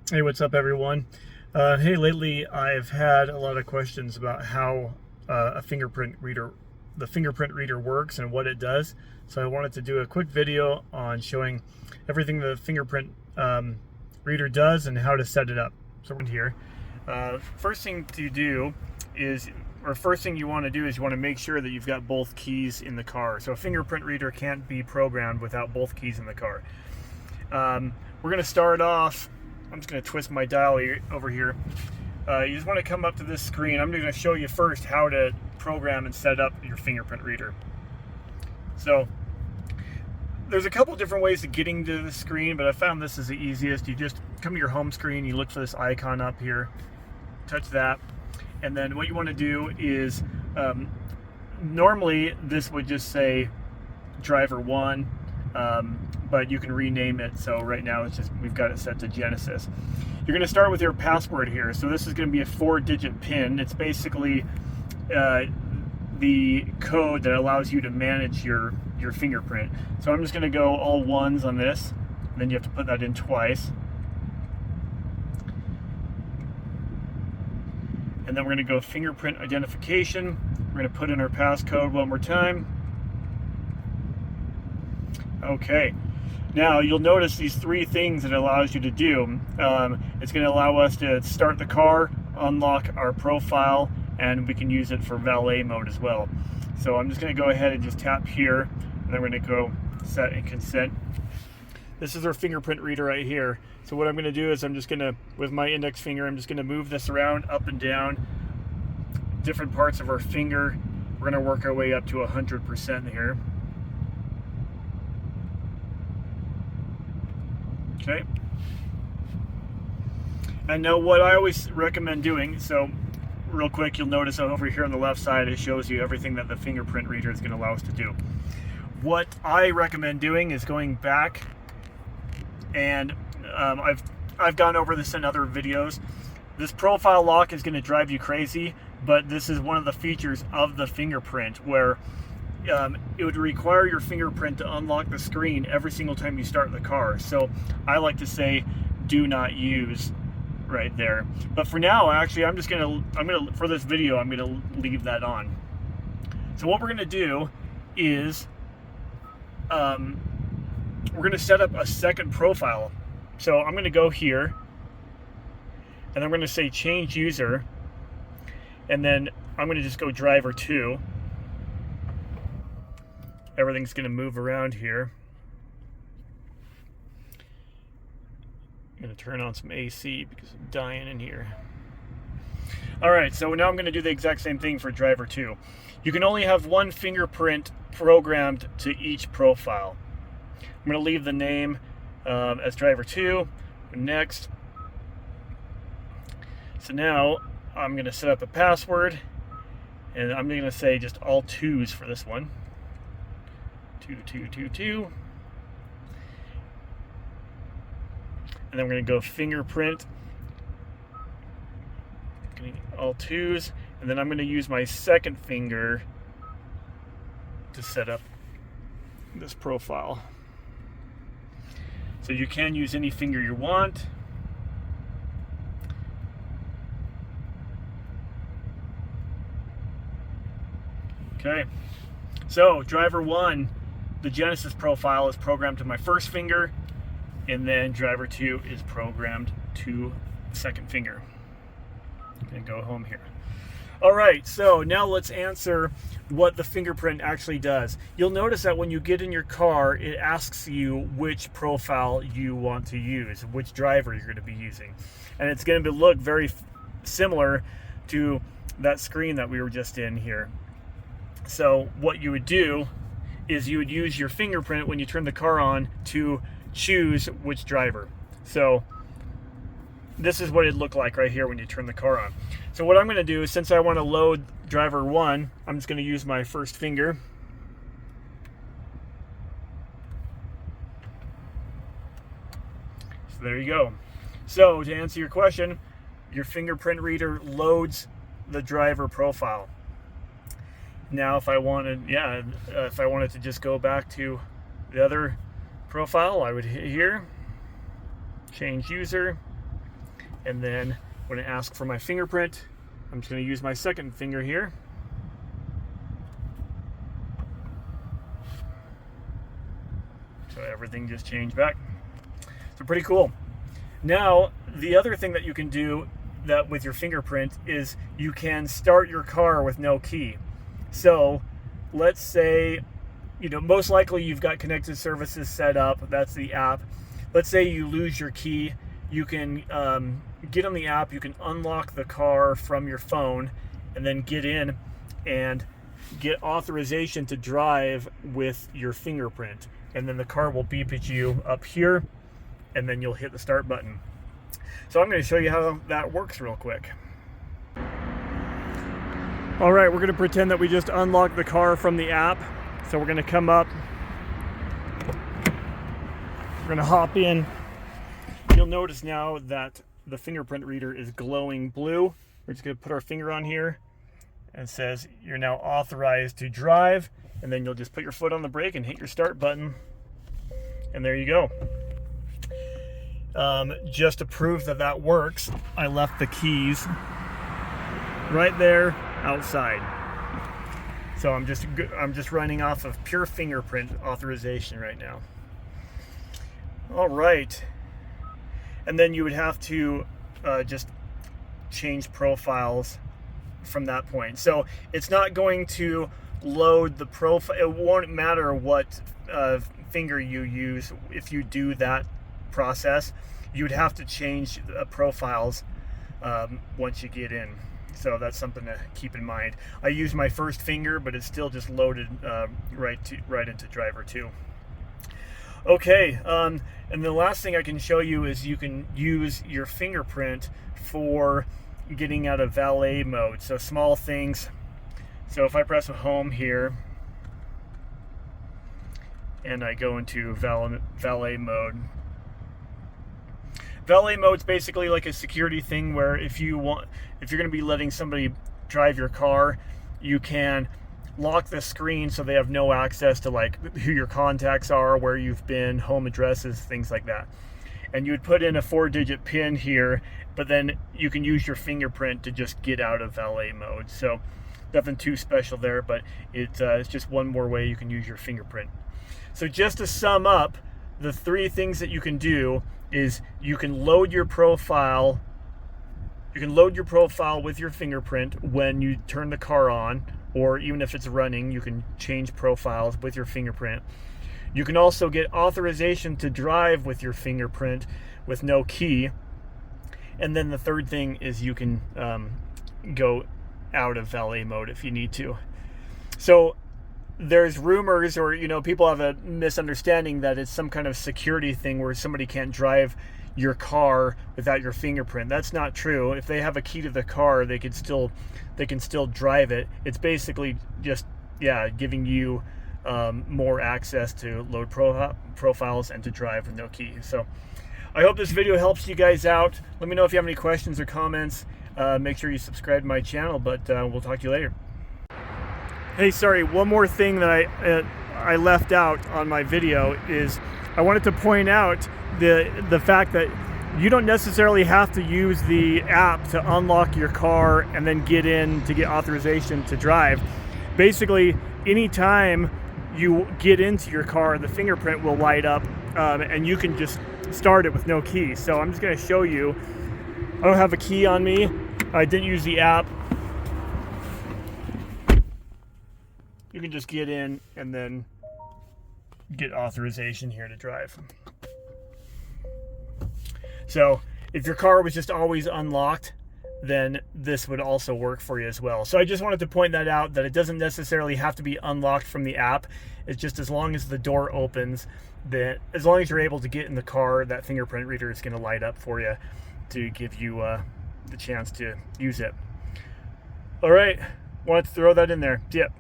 Hey, what's up, everyone? Hey, lately I've had a lot of questions about how a fingerprint reader, the fingerprint reader works and what it does. So I wanted to do a quick video on showing everything the fingerprint reader does and how to set it up. So we're here. First thing to do is, or first thing you want to do is you want to make sure that you've got both keys in the car. So a fingerprint reader can't be programmed without both keys in the car. We're going to start off. I'm just going to twist my dial over here. You just want to come up to this screen. I'm going to show you first how to program and set up your fingerprint reader. So there's a couple different ways of getting to the screen, but I found this is the easiest. You just come to your home screen, you look for this icon up here, touch that, and then what you want to do is normally this would just say driver 1, but you can rename it. So right now it's just, we've got it set to Genesis. You're going to start with your password here. So this is going to be a 4-digit PIN. It's basically the code that allows you to manage your fingerprint. So I'm just going to go all ones on this, and then you have to put that in twice. And then we're going to go fingerprint identification. We're going to put in our passcode one more time. Okay, now you'll notice these 3 things that it allows you to do. It's going to allow us to start the car, unlock our profile, and we can use it for valet mode as well. So I'm just going to go ahead and just tap here, and I'm going to go set and consent. This is our fingerprint reader right here. So what I'm going to do is I'm just going to, with my index finger, I'm just going to move this around, up and down, different parts of our finger. We're going to work our way up to 100% here. Okay. And now what I always recommend doing, so real quick, you'll notice over here on the left side, it shows you everything that the fingerprint reader is going to allow us to do. What I recommend doing is going back, and I've gone over this in other videos. This profile lock is going to drive you crazy, but this is one of the features of the fingerprint where it would require your fingerprint to unlock the screen every single time you start the car. So I like to say do not use right there. But for now, actually, I'm gonna for this video, I'm gonna leave that on. So what we're gonna do is we're gonna set up a second profile. So I'm gonna go here, and I'm gonna say change user, and then I'm gonna just go driver 2. Everything's going to move around here. I'm going to turn on some AC because I'm dying in here. Alright, so now I'm going to do the exact same thing for driver 2. You can only have one fingerprint programmed to each profile. I'm going to leave the name as driver 2. Next. So now I'm going to set up a password, and I'm going to say just all 2s for this one. 2222, and then we're going to go fingerprint, all 2s, and then I'm going to use my second finger to set up this profile. So you can use any finger you want. Okay, so driver 1, the Genesis profile is programmed to my first finger, and then driver 2 is programmed to the second finger. I'm going to go home here. Alright, so now let's answer what the fingerprint actually does. You'll notice that when you get in your car, it asks you which profile you want to use, which driver you're going to be using. And it's going to look very similar to that screen that we were just in here. So what you would do is you would use your fingerprint when you turn the car on to choose which driver. So this is what it looked like right here when you turn the car on. So what I'm going to do is, since I want to load driver 1, I'm just going to use my first finger. So there you go. So to answer your question, your fingerprint reader loads the driver profile. Now, if I wanted, if I wanted to just go back to the other profile, I would hit here, change user, And then when it asks for my fingerprint, I'm just going to use my second finger here. So everything just changed back. So pretty cool. Now, the other thing that you can do that with your fingerprint is you can start your car with no key. So let's say, most likely you've got connected services set up. That's the app. Let's say you lose your key. You can get on the app. You can unlock the car from your phone and then get in and get authorization to drive with your fingerprint. And then the car will beep at you up here, and then you'll hit the start button. So I'm going to show you how that works real quick. All right, we're going to pretend that we just unlocked the car from the app. So we're going to come up. We're going to hop in. You'll notice now that the fingerprint reader is glowing blue. We're just going to put our finger on here, and it says you're now authorized to drive. And then you'll just put your foot on the brake and hit your start button. And there you go. Just to prove that that works, I left the keys right there outside. So I'm just running off of pure fingerprint authorization right now. All right. And then you would have to just change profiles from that point. So it's not going to load the profile. It won't matter what finger you use. If you do that process, you'd have to change profiles once you get in. So that's something to keep in mind. I use my first finger, but it's still just loaded right into driver 2. Okay, and the last thing I can show you is you can use your fingerprint for getting out of valet mode. So small things. So if I press home here and I go into valet mode. Valet mode's basically like a security thing where if you're going to be letting somebody drive your car, you can lock the screen so they have no access to like who your contacts are, where you've been, home addresses, things like that. And you would put in a 4-digit PIN here, but then you can use your fingerprint to just get out of valet mode. So nothing too special there, but it's just one more way you can use your fingerprint. So just to sum up, the 3 things that you can do is you can load your profile. You can load your profile with your fingerprint when you turn the car on, or even if it's running, you can change profiles with your fingerprint. You can also get authorization to drive with your fingerprint with no key. And then the third thing is you can go out of valet mode if you need to. So there's rumors, or people have a misunderstanding that it's some kind of security thing where somebody can't drive your car without your fingerprint. That's not true. If they have a key to the car, they can still drive it. It's basically just giving you more access to load profiles and to drive with no key. So I hope this video helps you guys out. Let me know if you have any questions or comments. Make sure you subscribe to my channel, but we'll talk to you later. Hey, sorry, one more thing that I left out on my video is I wanted to point out the fact that you don't necessarily have to use the app to unlock your car and then get in to get authorization to drive. Basically, anytime you get into your car, the fingerprint will light up and you can just start it with no key. So I'm just going to show you. I don't have a key on me. I didn't use the app. You can just get in and then get authorization here to drive. So if your car was just always unlocked, then this would also work for you as well. So I just wanted to point that out, that it doesn't necessarily have to be unlocked from the app. It's just as long as the door opens, that as long as you're able to get in the car, that fingerprint reader is going to light up for you to give you the chance to use it. All right, wanted to throw that in there. Yep.